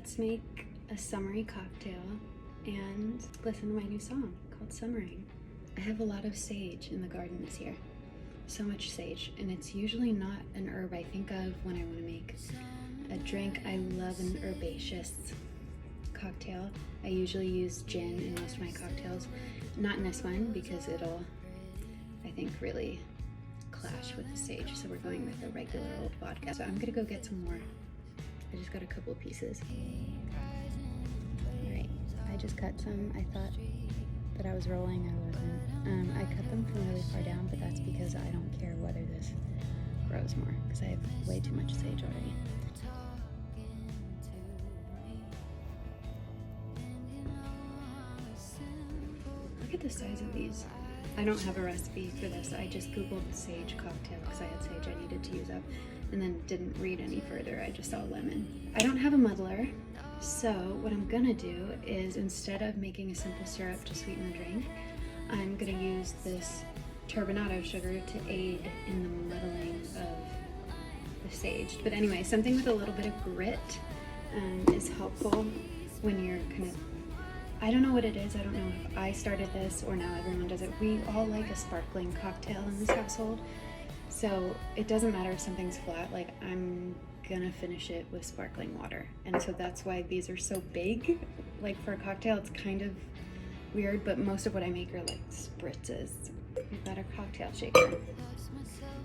let's make a summery cocktail and listen to my new song called Summering. I have a lot of sage in the garden this year. So much sage, and it's usually not an herb I think of when I want to make a drink. I love an herbaceous cocktail. I usually use gin in most of my cocktails. Not in this one because it'll, I think, really clash with the sage. So we're going with a regular old vodka. So I'm gonna go get some more. I just got a couple of pieces. All right, I just cut some. I thought that I was rolling, I wasn't. I cut them from really far down, but that's because I don't care whether this grows more because I have way too much sage already. Look at the size of these. I don't have a recipe for this. I just googled sage cocktail because I had sage I needed to use up and then didn't read any further. I just saw lemon. I don't have a muddler, so what I'm gonna do is instead of making a simple syrup to sweeten the drink, I'm gonna use this turbinado sugar to aid in the muddling of the sage. But anyway, something with a little bit of grit is helpful when you're kind of, I don't know what it is. I don't know if I started this or now everyone does it. We all like a sparkling cocktail in this household. So it doesn't matter if something's flat, like I'm gonna finish it with sparkling water. And so that's why these are so big. Like for a cocktail, it's kind of weird, but most of what I make are like spritzes. We've got our cocktail shaker.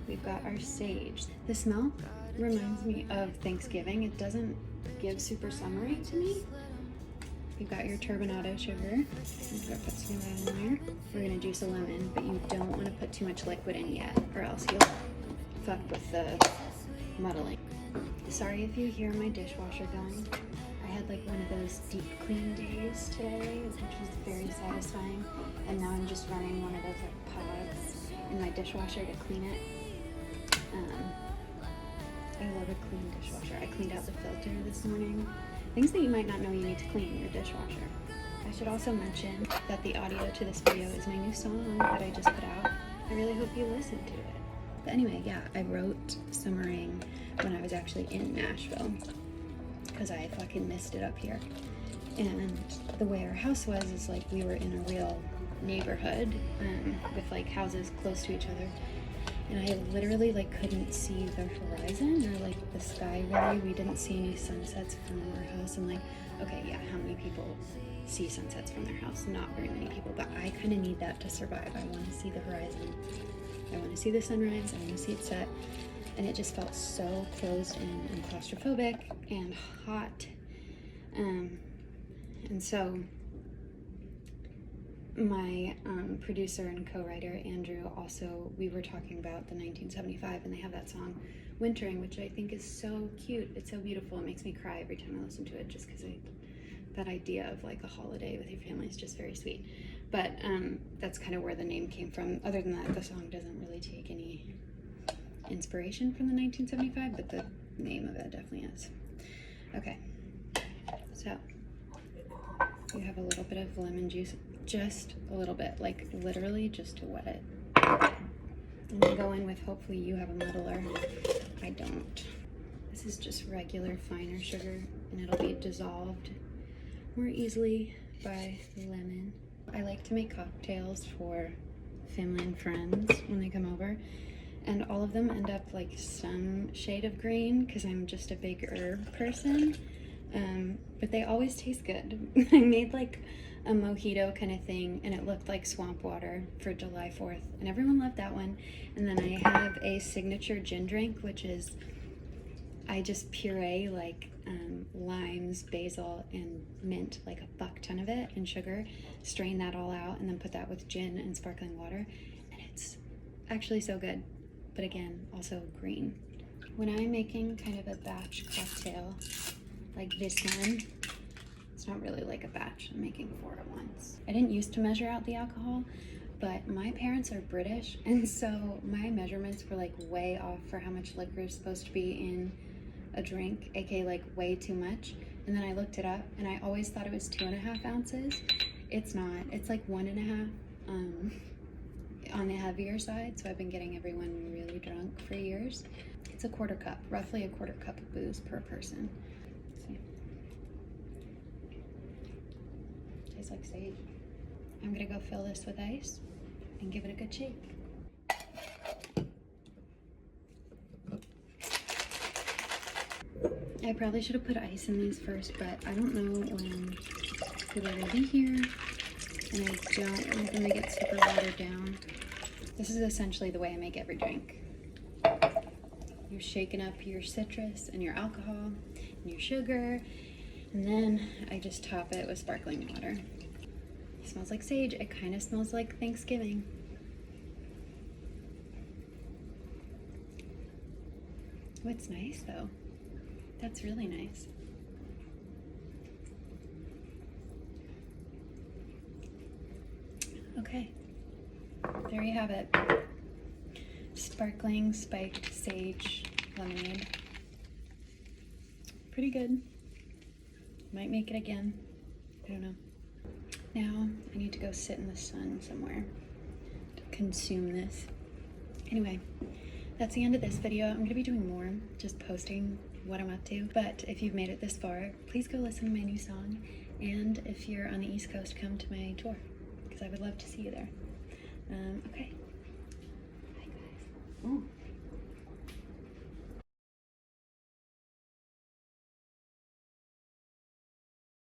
We've got our sage. The smell reminds me of Thanksgiving. It doesn't give super summery to me. You've got your turbinado sugar. You've got to put some of that in there. We're gonna juice a lemon, but you don't want to put too much liquid in yet, or else you'll fuck with the muddling. Sorry if you hear my dishwasher going. I had like one of those deep clean days today, which was very satisfying. And now I'm just running one of those like pods in my dishwasher to clean it. I love a clean dishwasher. I cleaned out the filter this morning. Things that you might not know you need to clean your dishwasher. I should also mention that the audio to this video is my new song that I just put out. I really hope you listen to it. But anyway, yeah, I wrote Summering when I was actually in Nashville because I fucking missed it up here. And the way our house was is like we were in a real neighborhood with like houses close to each other. And I literally like couldn't see the horizon or like the sky really. We didn't see any sunsets from our house. I'm like, okay, yeah, how many people see sunsets from their house? Not very many people, but I kind of need that to survive. I want to see the horizon. I want to see the sunrise. I want to see it set. And it just felt so closed in and claustrophobic and hot. And so my producer and co-writer Andrew also, we were talking about the 1975, and they have that song Wintering, which I think is so cute. It's so beautiful. It makes me cry every time I listen to it, just because that idea of like a holiday with your family is just very sweet. But that's kind of where the name came from. Other than that, the song doesn't really take any inspiration from the 1975, but the name of it definitely is. Okay, so you have a little bit of lemon juice, just a little bit, like literally just to wet it. And then go in with, hopefully you have a muddler. I don't. This is just regular finer sugar, and it'll be dissolved more easily by the lemon. I like to make cocktails for family and friends when they come over, and all of them end up like some shade of green because I'm just a big herb person. But they always taste good. I made like a mojito kind of thing, and it looked like swamp water for July 4th, and everyone loved that one. And then I have a signature gin drink, which is I just puree like limes, basil, and mint, like a fuck ton of it, and sugar, strain that all out, and then put that with gin and sparkling water, and it's actually so good. But again, also green. When I'm making kind of a batch cocktail like this one, it's not really like a batch. I'm making 4 at once. I didn't used to measure out the alcohol, but my parents are British, and so my measurements were like way off for how much liquor is supposed to be in a drink, aka like way too much. And then I looked it up, and I always thought it was 2.5 ounces. It's not. It's like 1.5 on the heavier side. So I've been getting everyone really drunk for years. It's a 1/4 cup, roughly a 1/4 cup of booze per person. tastes like sage. I'm gonna go fill this with ice and give it a good shake. I probably should have put ice in these first, but I don't know when people are gonna be here, and I don't want them to get super watered down. This is essentially the way I make every drink. You're shaking up your citrus and your alcohol and your sugar, and then I just top it with sparkling water. It smells like sage. It kind of smells like Thanksgiving. Oh, it's nice though. That's really nice. Okay, there you have it. Sparkling spiked sage lemonade. Pretty good. Might make it again. I don't know. Now I need to go sit in the sun somewhere to consume this. Anyway, that's the end of this video. I'm gonna be doing more, just posting what I'm up to. But if you've made it this far, please go listen to my new song. And if you're on the East Coast, come to my tour, because I would love to see you there. Okay. Bye, guys. Ooh.